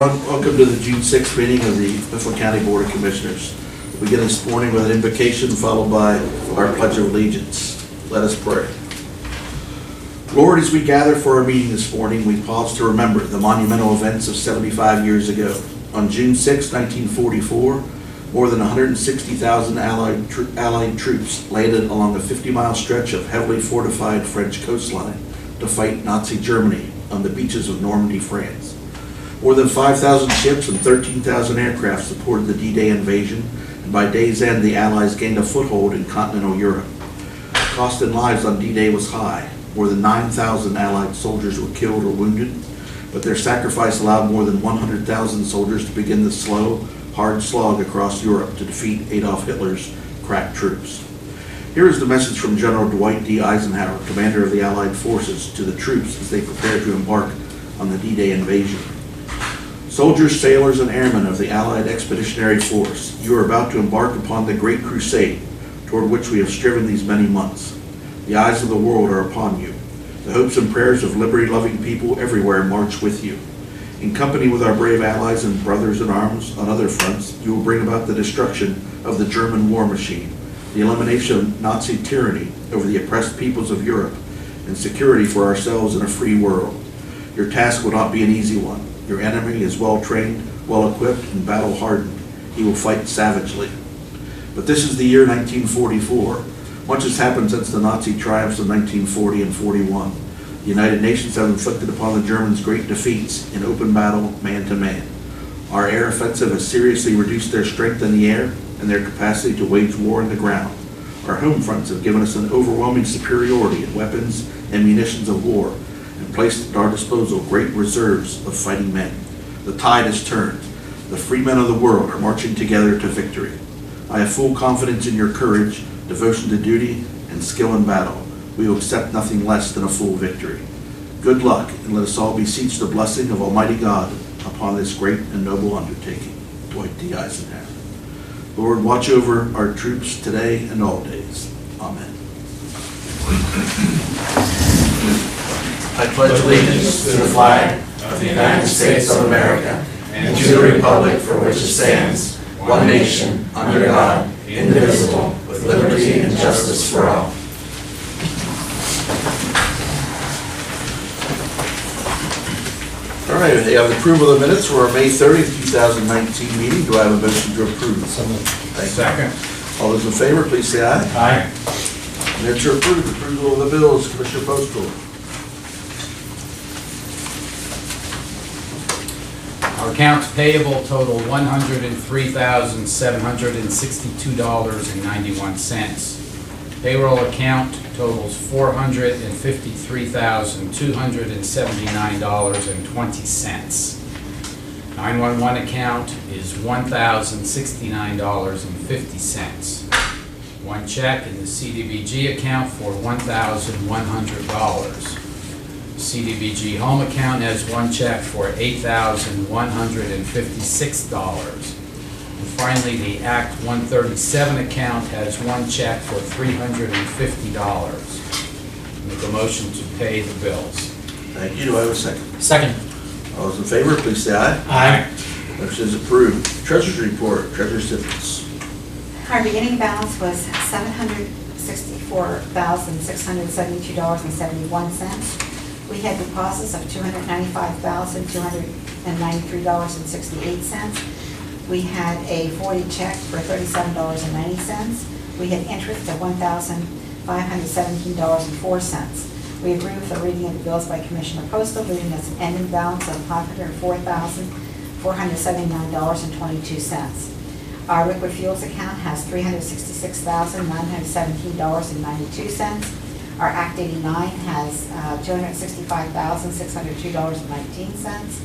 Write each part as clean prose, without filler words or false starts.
Welcome to the June 6th meeting of the Mifflin County Board of Commissioners. We begin this morning with an invocation followed by our Pledge of Allegiance. Let us pray. Lord, as we gather for our meeting this morning, we pause to remember the monumental events of 75 years ago. On June 6, 1944, more than 160,000 Allied troops landed along a 50-mile stretch of heavily fortified French coastline to fight Nazi Germany on the beaches of Normandy, France. More than 5,000 ships and 13,000 aircraft supported the D-Day invasion, and by day's end, the Allies gained a foothold in continental Europe. The cost in lives on D-Day was high. More than 9,000 Allied soldiers were killed or wounded, but their sacrifice allowed more than 100,000 soldiers to begin the slow, hard slog across Europe to defeat Adolf Hitler's crack troops. Here is the message from General Dwight D. Eisenhower, commander of the Allied forces, to the troops as they prepare to embark on the D-Day invasion. Soldiers, sailors, and airmen of the Allied Expeditionary Force, you are about to embark upon the great crusade toward which we have striven these many months. The eyes of the world are upon you. The hopes and prayers of liberty-loving people everywhere march with you. In company with our brave allies and brothers in arms on other fronts, you will bring about the destruction of the German war machine, the elimination of Nazi tyranny over the oppressed peoples of Europe, and security for ourselves in a free world. Your task will not be an easy one. Your enemy is well-trained, well-equipped, and battle-hardened. He will fight savagely. But this is the year 1944. Much has happened since the Nazi triumphs of 1940 and 41. The United Nations have inflicted upon the Germans great defeats in open battle, man-to-man. Our air offensive has seriously reduced their strength in the air and their capacity to wage war on the ground. Our home fronts have given us an overwhelming superiority in weapons and munitions of war, and placed at our disposal great reserves of fighting men. The tide has turned. The free men of the world are marching together to victory. I have full confidence in your courage, devotion to duty, and skill in battle. We will accept nothing less than a full victory. Good luck, and let us all beseech the blessing of Almighty God upon this great and noble undertaking. Dwight D. Eisenhower. Lord, watch over our troops today and all days. Amen. I pledge allegiance to the flag of the United States of America and to the republic for which it stands, one nation, under God, indivisible, with liberty and justice for all. All right, we have the approval of the minutes for our May 30th, 2019 meeting. Do I have a motion to approve? Second. All those in favor, please say aye. Aye. Minutes are approved. Approval of the bills, Commissioner Postal. Our accounts payable total $103,762.91. Payroll account totals $453,279.20. 911 account is $1,069.50. One check in the CDBG account for $1,100. CDBG home account has one check for $8,156. And finally, the Act 137 account has one check for $350. Make a motion to pay the bills. Thank you. Do I have a second? Second. All those in favor, please say aye. Aye. Motion is approved. Treasurer's report. Treasurer Simmons. Our beginning balance was $764,672.71. We had deposits of $295,293.68. We had a 40 check for $37.90. We had interest of $1,517.04. We agree with the reading of the bills by Commissioner Postal, leaving us an ending balance of $504,479.22. Our liquid fuels account has $366,917.92. Our Act 89 has $265,602.19.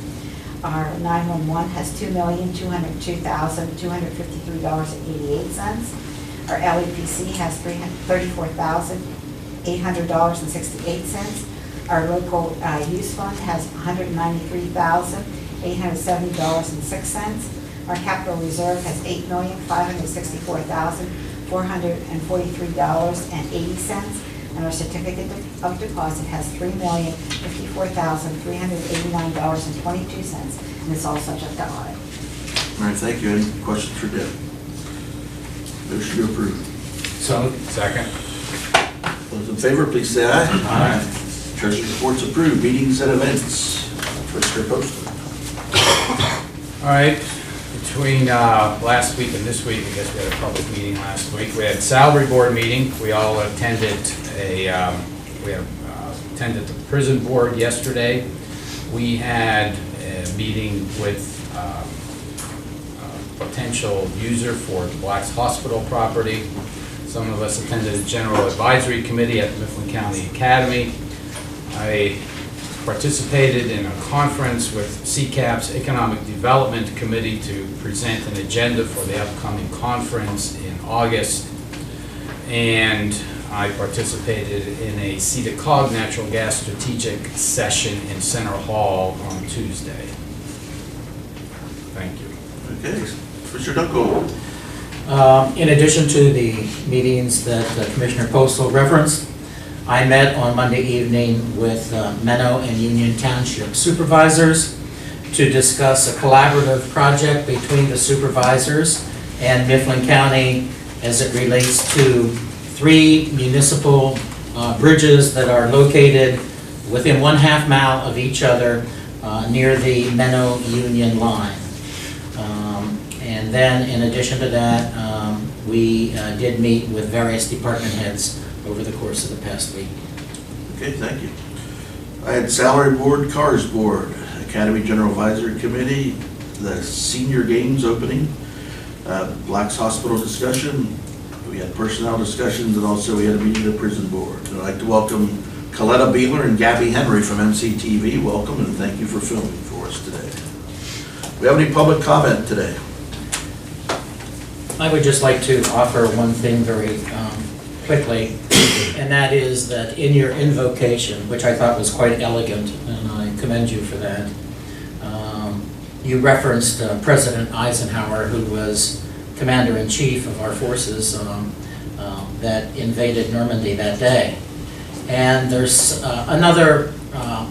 Our 911 has $2,202,253.88. Our LEPC has $34,800.68. Our local use fund has $193,870.06. Our capital reserve has $8,564,443.80. and our certificate of deposit has $3,054,389.22, and it's all subject to audit. All right, thank you. Any questions for Deb? Motion to approve. So, Second. Those in favor, please say aye. Aye. Treasurer's reports approved. Meetings and events. Commissioner Postle. All right, between last week and this week, I guess we had a public meeting last week. We had salary board meeting. We all attended attended the prison board yesterday. We had a meeting with a potential user for the Black's Hospital property. Some of us attended the general advisory committee at the Mifflin County Academy. I participated in a conference with CCAP's Economic Development Committee to present an agenda for the upcoming conference in August. And I participated in a CEDACOG natural gas strategic session in Center Hall on Tuesday. Thank you. Okay, Commissioner Dunkel. in addition to the meetings that Commissioner Postle referenced, I met on Monday evening with Menno and Union Township supervisors to discuss a collaborative project between the supervisors and Mifflin County as it relates to 3 municipal bridges that are located within 1/2 mile of each other near the Menno Union line. And then in addition to that, we did meet with various department heads over the course of the past week. Okay, thank you. I had salary board, cars board, Academy General Advisory Committee, the senior games opening, Black's Hospital discussion, we had personnel discussions, and also we had a meeting of the prison board. I'd like to welcome Coletta Beeler and Gabby Henry from MCTV. Welcome, and thank you for filming for us today. Do we have any public comment today? I would just like to offer one thing very quickly, and that is that in your invocation, which I thought was quite elegant, and I commend you for that, you referenced President Eisenhower, who was Commander-in-Chief of our forces that invaded Normandy that day. And there's another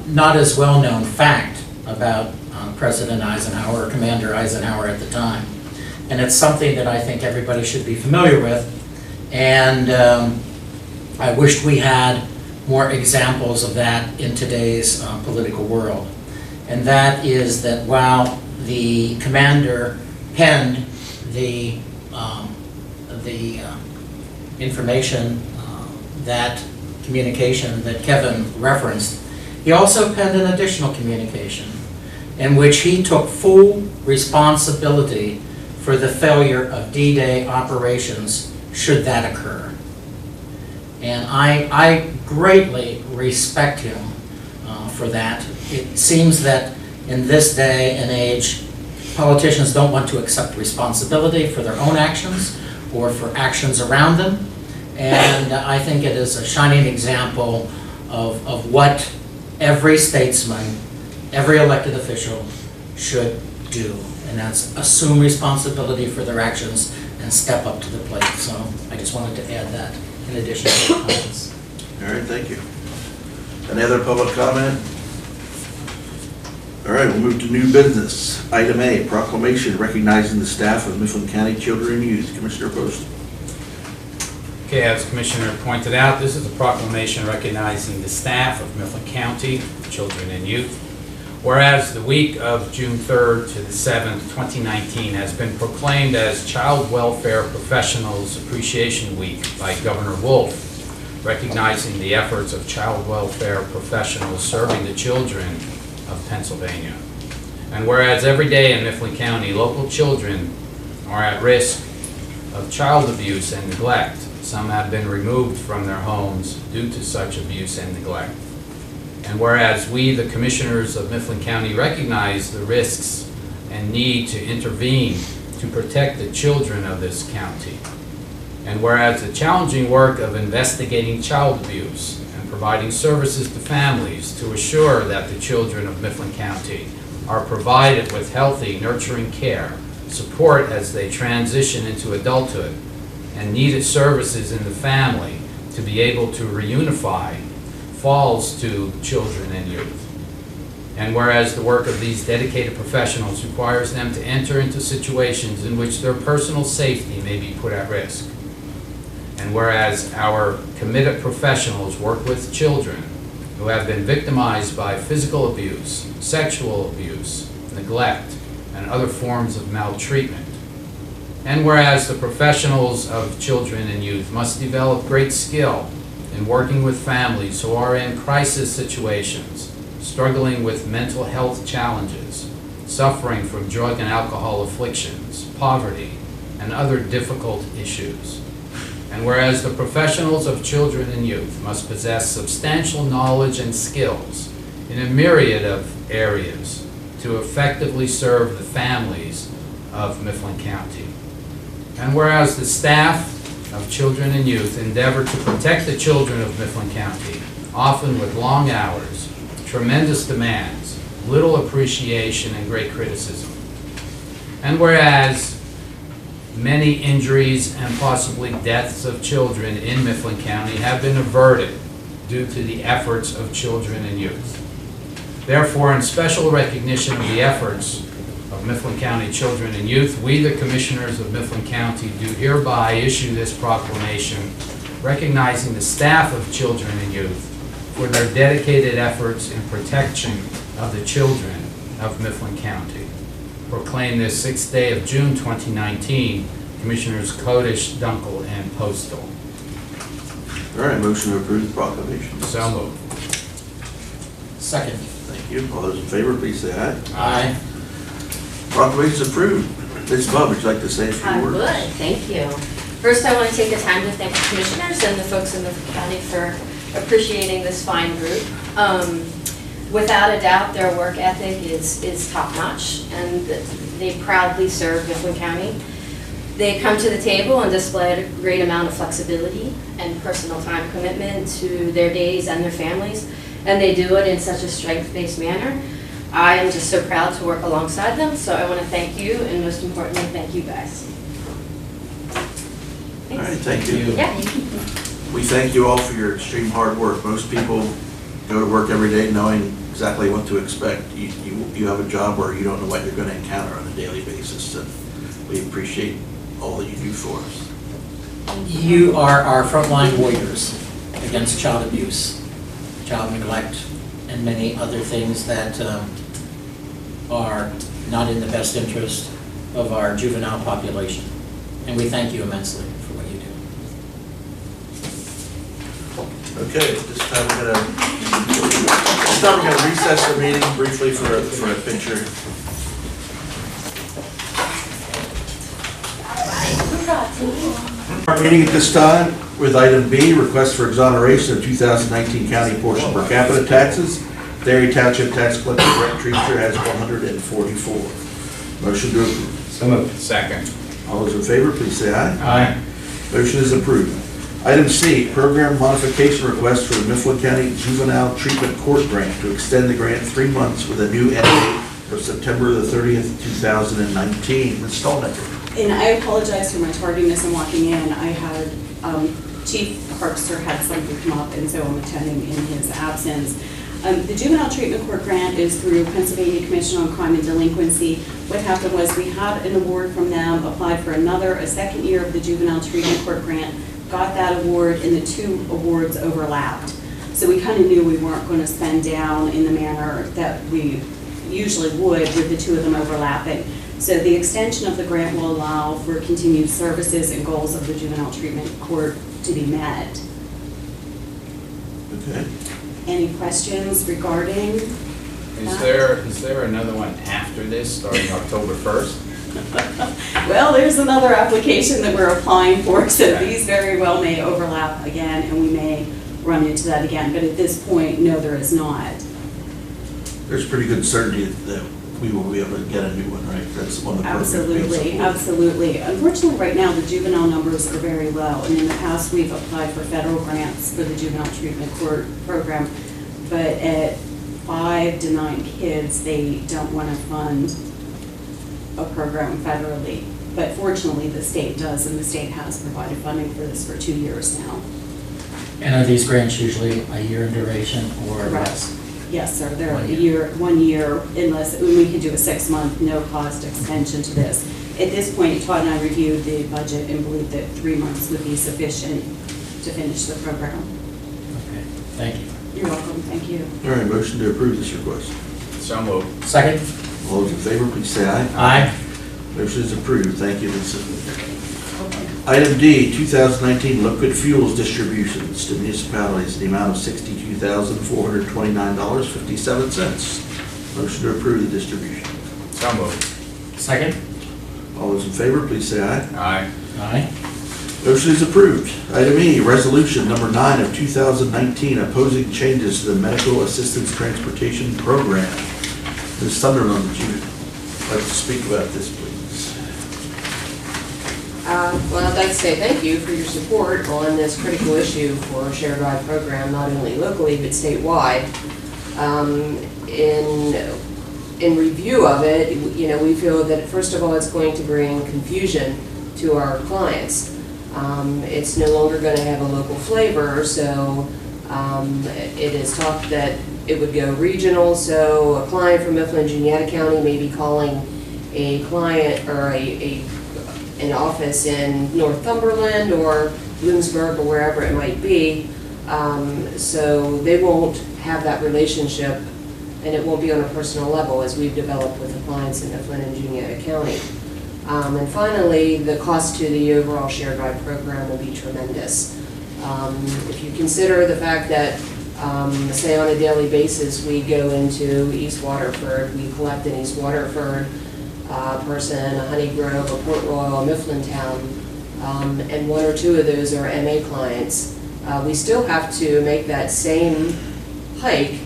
not as well-known fact about President Eisenhower, or Commander Eisenhower at the time. And it's something that I think everybody should be familiar with. And I wished we had more examples of that in today's political world. And that is that while the commander penned the information, that communication that Kevin referenced, he also penned an additional communication in which he took full responsibility for the failure of D-Day operations should that occur. And I greatly respect him for that. It seems that in this day and age, politicians don't want to accept responsibility for their own actions or for actions around them. And I think it is a shining example of what every statesman, every elected official should do. And that's assume responsibility for their actions and step up to the plate. So I just wanted to add that in addition to the comments. All right, thank you. Any other public comment? All right, we'll move to new business. Item A, proclamation recognizing the staff of Mifflin County Children and Youth. Commissioner Postle. Okay, as Commissioner pointed out, this is a proclamation recognizing the staff of Mifflin County Children and Youth. Whereas the week of June 3rd to the 7th, 2019 has been proclaimed as Child Welfare Professionals Appreciation Week by Governor Wolf, recognizing the efforts of child welfare professionals serving the children of Pennsylvania. And whereas every day in Mifflin County, local children are at risk of child abuse and neglect. Some have been removed from their homes due to such abuse and neglect. And whereas we, the commissioners of Mifflin County, recognize the risks and need to intervene to protect the children of this county. And whereas the challenging work of investigating child abuse and providing services to families to assure that the children of Mifflin County are provided with healthy, nurturing care, support as they transition into adulthood, and needed services in the family to be able to reunify falls to children and youth. And whereas the work of these dedicated professionals requires them to enter into situations in which their personal safety may be put at risk. And whereas our committed professionals work with children who have been victimized by physical abuse, sexual abuse, neglect, and other forms of maltreatment. And whereas the professionals of children and youth must develop great skill in working with families who are in crisis situations, struggling with mental health challenges, suffering from drug and alcohol afflictions, poverty, and other difficult issues. And whereas the professionals of children and youth must possess substantial knowledge and skills in a myriad of areas to effectively serve the families of Mifflin County. And whereas the staff of children and youth endeavor to protect the children of Mifflin County, often with long hours, tremendous demands, little appreciation, and great criticism. And whereas many injuries and possibly deaths of children in Mifflin County have been averted due to the efforts of children and youth. Therefore, in special recognition of the efforts of Mifflin County children and youth, we, the Commissioners of Mifflin County, do hereby issue this proclamation recognizing the staff of children and youth for their dedicated efforts in protection of the children of Mifflin County. Proclaim this 6th day of June 2019, Commissioners Codish, Dunkel, and Postal. All right, motion to approve the proclamation. So moved. Second. Thank you. All those in favor, please say aye. Aye. Proclamation approved. Ms. Bub, would you like to say a few I words? would, thank you. First, I want to take the time to thank the commissioners and the folks in Mifflin County for appreciating this fine group. Without a doubt, their work ethic is top-notch, and they proudly serve Mifflin County. They come to the table and display a great amount of flexibility and personal time commitment to their days and their families, and they do it in such a strength-based manner. I am just so proud to work alongside them, so I want to thank you, and most importantly, thank you guys. All right, Thanks. thank you. Yeah. We thank you all for your extreme hard work. Most people go to work every day knowing exactly what to expect. You have a job where you don't know what you're going to encounter on a daily basis, and we appreciate all that you do for us. You are our frontline warriors against child abuse, child neglect, and many other things that are not in the best interest of our juvenile population. And we thank you immensely for what you do. Okay, this time we're gonna recess the meeting briefly for a picture. Our meeting at this time with item B, request for exoneration of 2019 county portion per capita taxes. Dairy Township Tax Collector Brett Treaster has 144. Motion to approve. So moved. Second. All those in favor, please say aye. Aye. Motion is approved. Item C, program modification request for the Mifflin County Juvenile Treatment Court Grant to extend the grant 3 months with a new end date of September the 30th, 2019. Ms. Stolnecker. And I apologize for my tardiness in walking in. I had, Chief Harpster had something come up, and so I'm attending in his absence. The Juvenile Treatment Court Grant is through Pennsylvania Commission on Crime and Delinquency. What happened was we had an award from them, applied for a second year of the Juvenile Treatment Court Grant, got that award, and the 2 awards overlapped. So we kind of knew we weren't going to spend down in the manner that we usually would with the 2 of them overlapping. So the extension of the grant will allow for continued services and goals of the Juvenile Treatment Court to be met. Okay. Any questions regarding Is there another one after this, starting October 1st? Well, there's another application that we're applying for, so Okay. these very well may overlap again, and we may run into that again, but at this point, no, there is not. There's pretty good certainty that we will be able to get a new one, right? That's one of the programs being Absolutely, supported. absolutely. Unfortunately, right now, the juvenile numbers are very low, and in the past, we've applied for federal grants for the Juvenile Treatment Court Program, but at 5 to 9 kids, they don't want to fund a program federally. But fortunately, the state does, and the state has provided funding for this for 2 years now. And are these grants usually a year in duration or Correct. less? Yes, sir, they're a 1 year. year, 1 year, unless, we can do a 6-month, no-cost extension to this. At this point, Todd and I reviewed the budget and believe that 3 months would be sufficient to finish the program. Okay, thank you. You're welcome, thank you. All right, motion to approve this request. So moved. Second? All those in favor, please say aye. Aye. Motion is approved. Thank you, Lisa. Item D, 2019 liquid fuels distributions to municipalities in the amount of $62,429.57. Motion to approve the distribution. So moved. Second? All those in favor, please say aye. Aye. Aye. Motion is approved. Item E, resolution number 9 of 2019 opposing changes to the medical assistance transportation program. Ms. Sunderland, would you like to speak about this, please? Well, I'd like to say thank you for your support on this critical issue for a shared ride program, not only locally but statewide. In review of it, you know, we feel that first of all, it's going to bring confusion to our clients. It's no longer going to have a local flavor, so it is talked that it would go regional. So a client from Mifflin, Juniata County may be calling a client or an office in Northumberland or Bloomsburg or wherever it might be. So they won't have that relationship, and it won't be on a personal level as we've developed with the clients in Mifflin and Juniata County. And finally, the cost to the overall shared ride program will be tremendous. If you consider the fact that, say on a daily basis, we go into East Waterford, we collect in East Waterford, person, a Honey Grove, a Port Royal, a Mifflintown, and 1 or 2 of those are MA clients, we still have to make that same hike,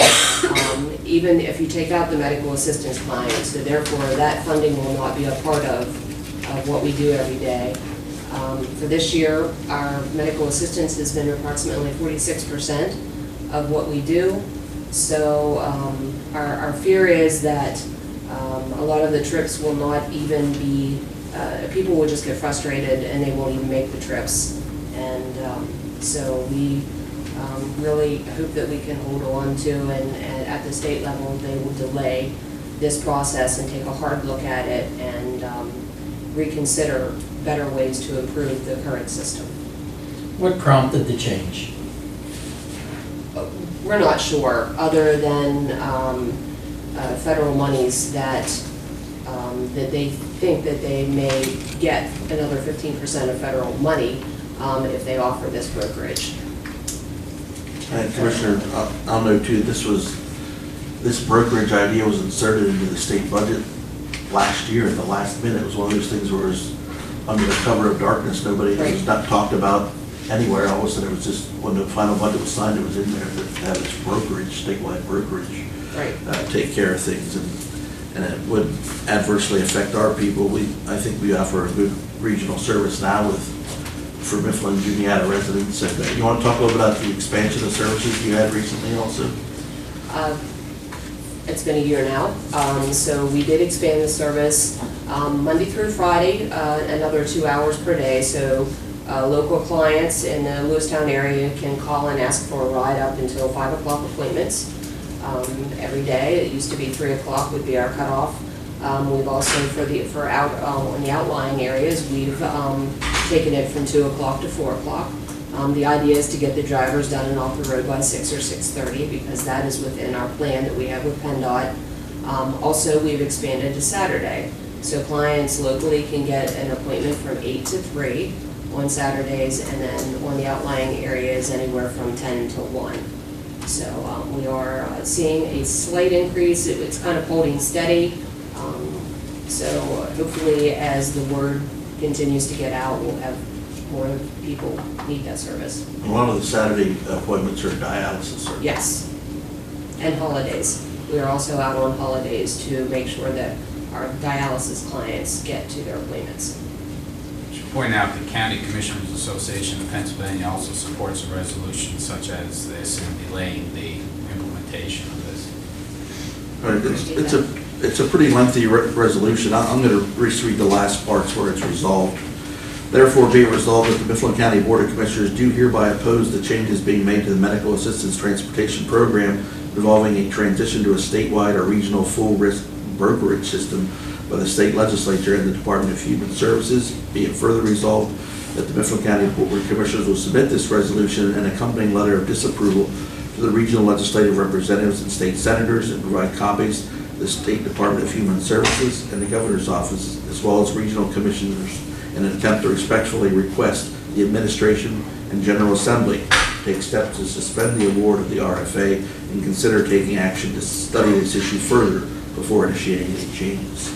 even if you take out the medical assistance clients. So therefore, that funding will not be a part of what we do every day. For this year, our medical assistance has been approximately 46% of what we do. So our fear is that a lot of the trips will not even be, people will just get frustrated and they won't even make the trips. And so we really hope that we can hold on to, and at the state level, they will delay this process and take a hard look at it and reconsider better ways to improve the current system. What prompted the change? We're not sure, other than federal monies that they think that they may get another 15% of federal money if they offer this brokerage. And Commissioner, I'll note too, this brokerage idea was inserted into the state budget last year at the last minute. It was one of those things where it was under the cover of darkness. Nobody, it was not talked about anywhere. All of a sudden, it was just, when the final budget was signed, it was in there to have its brokerage, statewide brokerage, take care of things. And it would adversely affect our people. I think we offer a good regional service now for Mifflin and Juniata residents. And you want to talk a little bit about the expansion of services you had recently also? It's been a year now, so we did expand the service Monday through Friday, another 2 hours per day. So local clients in the Lewistown area can call and ask for a ride up until 5 o'clock appointments every day. It used to be 3 o'clock would be our cutoff. We've also, for out in the outlying areas, we've taken it from 2 o'clock to 4 o'clock. The idea is to get the drivers done and off the road by 6 or 6:30, because that is within our plan that we have with PennDOT. Also, we've expanded to Saturday, so clients locally can get an appointment from 8 to 3 on Saturdays, and then on the outlying areas anywhere from 10 to 1. So we are seeing a slight increase. It's kind of holding steady. So hopefully, as the word continues to get out, we'll have more people need that service. A lot of the Saturday appointments are dialysis services. Yes, and holidays. We are also out on holidays to make sure that our dialysis clients get to their appointments. I should point out the County Commissioners Association of Pennsylvania also supports a resolution such as this in delaying the implementation of this. All right, it's a pretty lengthy resolution. I'm going to just read the last parts where it's resolved. Therefore, be it resolved that the Mifflin County Board of Commissioners do hereby oppose the changes being made to the Medical Assistance Transportation Program involving a transition to a statewide or regional full risk brokerage system by the state legislature and the Department of Human Services. Be it further resolved that the Mifflin County Board of Commissioners will submit this resolution and accompanying letter of disapproval to the regional legislative representatives and state senators and provide copies to the State Department of Human Services and the Governor's Office, as well as regional commissioners, in an attempt to respectfully request the administration and General Assembly take steps to suspend the award of the RFA and consider taking action to study this issue further before initiating any changes.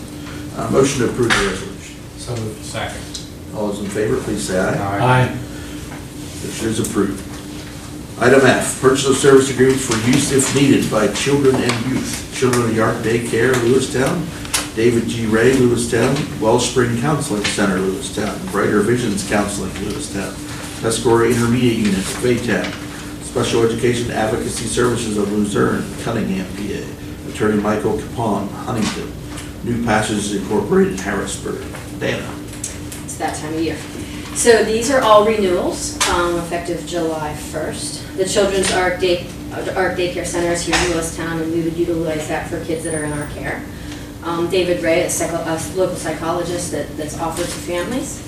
Motion to approve the resolution. So moved. Second. All those in favor, please say aye. Aye. Motion is approved. Item F, purchase of service agreements for use if needed by children and youth. Children of the Ark Daycare, Lewistown. David G. Ray, Lewistown. Wellspring Counseling Center, Lewistown. Brighter Visions Counseling, Lewistown. Tuscarora Intermediate Unit, Baytown. Special Education Advocacy Services of Luzerne, Cunningham, PA. Attorney Michael Capon, Huntington. New Passages Incorporated, Harrisburg. Dana. It's that time of year. So these are all renewals, effective July 1st. The Children's Ark Daycare Center is here in Lewistown, and we would utilize that for kids that are in our care. David Ray, a local psychologist that's offered to families.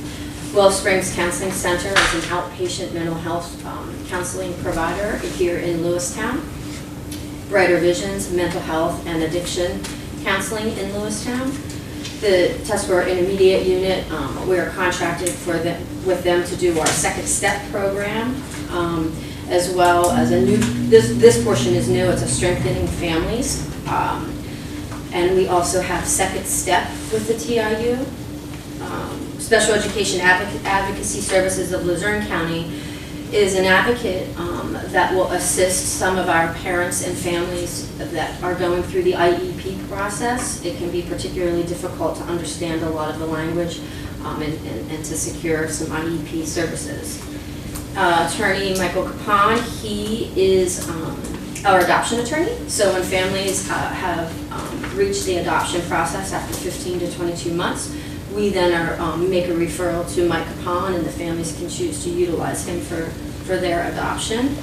Wellsprings Counseling Center is an outpatient mental health counseling provider here in Lewistown. Brighter Visions, mental health and addiction counseling in Lewistown. The Tuscarora Intermediate Unit, we are contracted with them to do our second step program, as well as a new, this portion is new, it's a strengthening families. And we also have second step with the TIU. Special Education Advocacy Services of Luzerne County is an advocate that will assist some of our parents and families that are going through the IEP process. It can be particularly difficult to understand a lot of the language and to secure some IEP services. Attorney Michael Capon, he is our adoption attorney. So when families have reached the adoption process after 15 to 22 months, we then make a referral to Mike Capon, and the families can choose to utilize him for their adoption.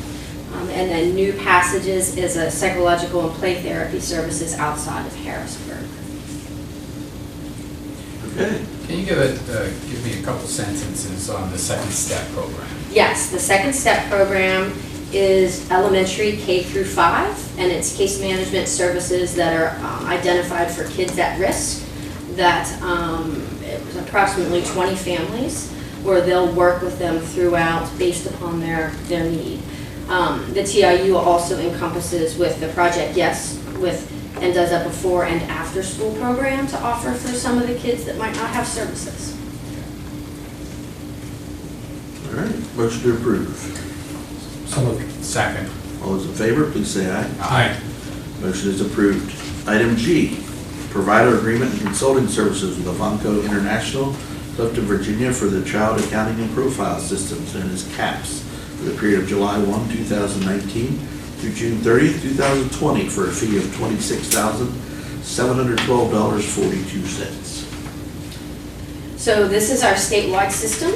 And then New Passages is a psychological and play therapy services outside of Harrisburg. Okay. Can you give me a couple sentences on the second step program? Yes, the second step program is elementary K through 5, and it's case management services that are identified for kids at risk. That it was approximately 20 families where they'll work with them throughout based upon their need. The TIU also encompasses with the Project Yes and does a before and after school program to offer for some of the kids that might not have services. All right, motion to approve. So moved. Second. All those in favor, please say aye. Aye. Motion is approved. Item G, provider agreement and consulting services with Avanco International, Clifton, Virginia, for the Child Accounting and Profile Systems, known as CAPS, for the period of July 1, 2019 through June 30th, 2020, for a fee of $26,712.42. So this is our statewide system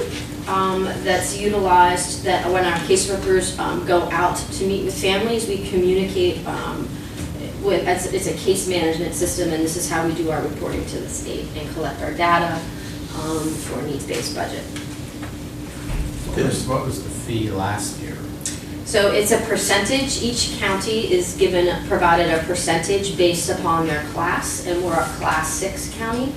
that's utilized that when our caseworkers go out to meet with families, we communicate it's a case management system, and this is how we do our reporting to the state and collect our data for needs-based budget. What was the fee last year? So it's a percentage. Each county is provided a percentage based upon their class, and we're a Class 6 county.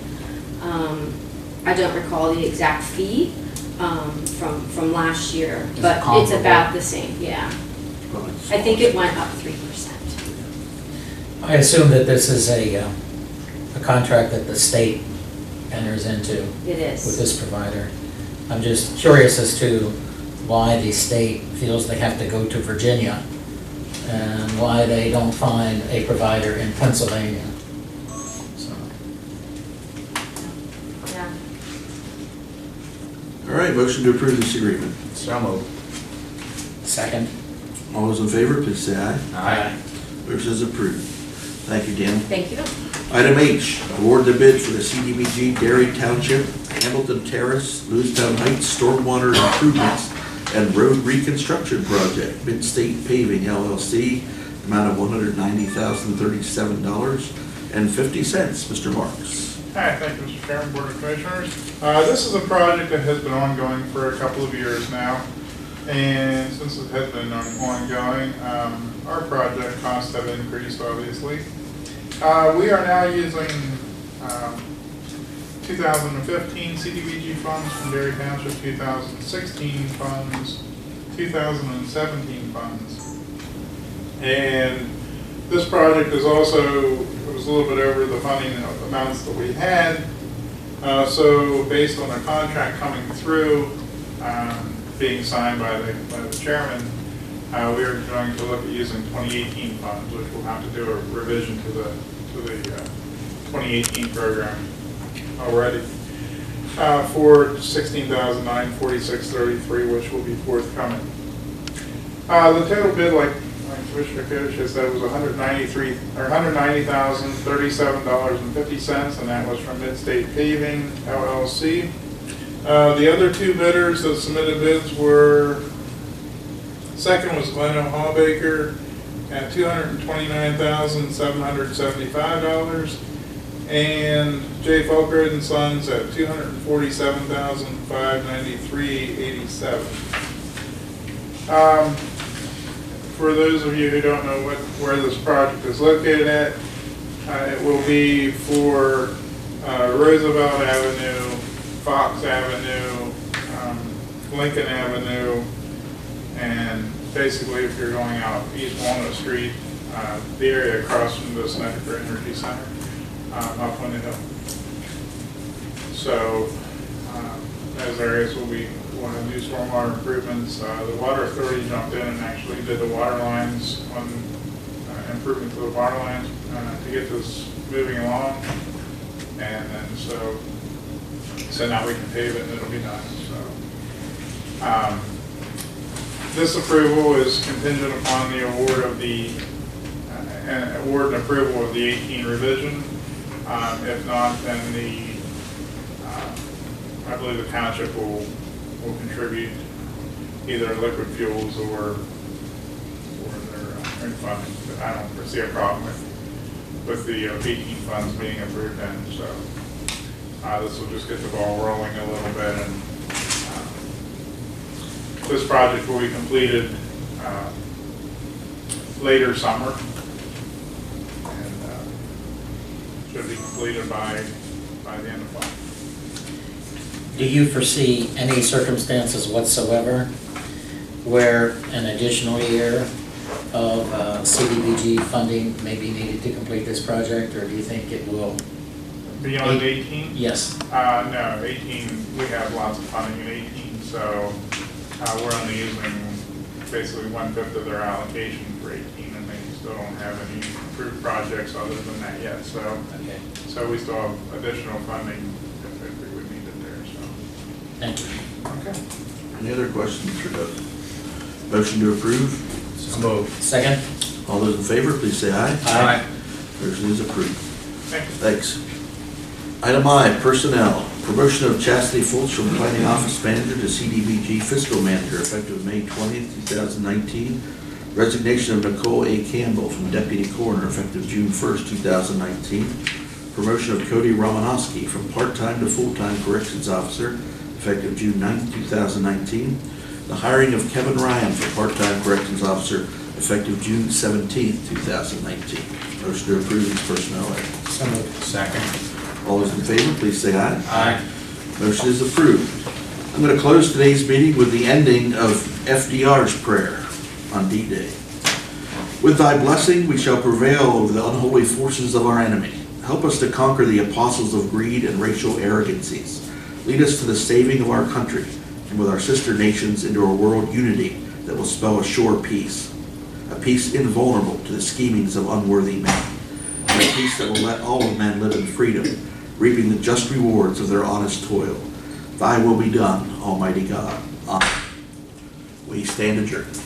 I don't recall the exact fee from last year, but it's about the same, yeah. I think it went up 3%. I assume that this is a contract that the state enters into It is. with this provider. I'm just curious as to why the state feels they have to go to Virginia and why they don't find a provider in Pennsylvania. So, Yeah. All right, motion to approve this agreement. So moved. second. All those in favor, please say aye. Aye. Motion is approved. Thank you, Dan. Thank you. Item H, award the bid for the CDBG Dairy Township Hamilton Terrace, Lewistown Heights Stormwater Improvements and Road Reconstruction Project, Mid-State Paving LLC, amount of $190,037.50. Mr. Marks. Hi, thank you, Mr. Chairman, Board of Commissioners. This is a project that has been ongoing for a couple of years now, and since it has been ongoing, our project costs have increased, obviously. We are now using 2015 CDBG funds from Dairy Township, 2016 funds, 2017 funds. And this project is also, it was a little bit over the funding amounts that we had. So based on a contract coming through, being signed by the chairman, we are going to look at using 2018 funds, which we'll have to do a revision to the 2018 program already for $16,946.33, which will be forthcoming. The total bid, like Commissioner Koch has said, was $190,037.50, and that was from Mid-State Paving LLC. The other two bidders that submitted bids were, second was Glenn Hallbaker at $229,775, and J. Fulker and Sons at $247,593.87. For those of you who don't know where this project is located at, it will be for Roosevelt Avenue, Fox Avenue, Lincoln Avenue, and basically if you're going out East Walnut Street, the area across from the Snyder Energy Center, up on the hill. So those areas will have new stormwater improvements. The Water Authority jumped in and actually did the water lines on improvement to the water lines to get this moving along. And then so now we can pave it and it'll be done. So this approval is contingent upon the award of the award and approval of the 18 revision. If not, then I believe the township will contribute either liquid fuels or their own funding. But I don't foresee a problem with the 18 funds being approved then. So this will just get the ball rolling a little bit, and this project will be completed later summer, and should be completed by the end of fall. Do you foresee any circumstances whatsoever where an additional year of CDBG funding may be needed to complete this project, or do you think it will? Beyond 18? Yes. No, 18, we have lots of funding in 18, so we're only using basically 1/5 of their allocation for 18, and they still don't have any approved projects other than that yet. So, Okay. so we still have additional funding if we would need it there. So, Thank you. okay. Any other questions for Doug? Motion to approve. So moved. Second? All those in favor, please say aye. Aye. Motion is approved. Thank you. Thanks. Item I, personnel. Promotion of Chastity Fultz from Planning Office Manager to CDBG Fiscal Manager effective May 20th, 2019. Resignation of Nicole A. Campbell from Deputy Coroner effective June 1st, 2019. Promotion of Cody Romanowski from part-time to full-time Corrections Officer effective June 9th, 2019. The hiring of Kevin Ryan for part-time Corrections Officer effective June 17th, 2019. Motion to approve these personnel items. So moved. Second. All those in favor, please say aye. Aye. Motion is approved. I'm going to close today's meeting with the ending of FDR's prayer on D-Day. With thy blessing we shall prevail over the unholy forces of our enemy. Help us to conquer the apostles of greed and racial arrogancies. Lead us to the saving of our country and with our sister nations into a world unity that will spell a sure peace. A peace invulnerable to the schemings of unworthy men. And a peace that will let all of men live in freedom, reaping the just rewards of their honest toil. Thy will be done, Almighty God. Amen. We stand adjourned.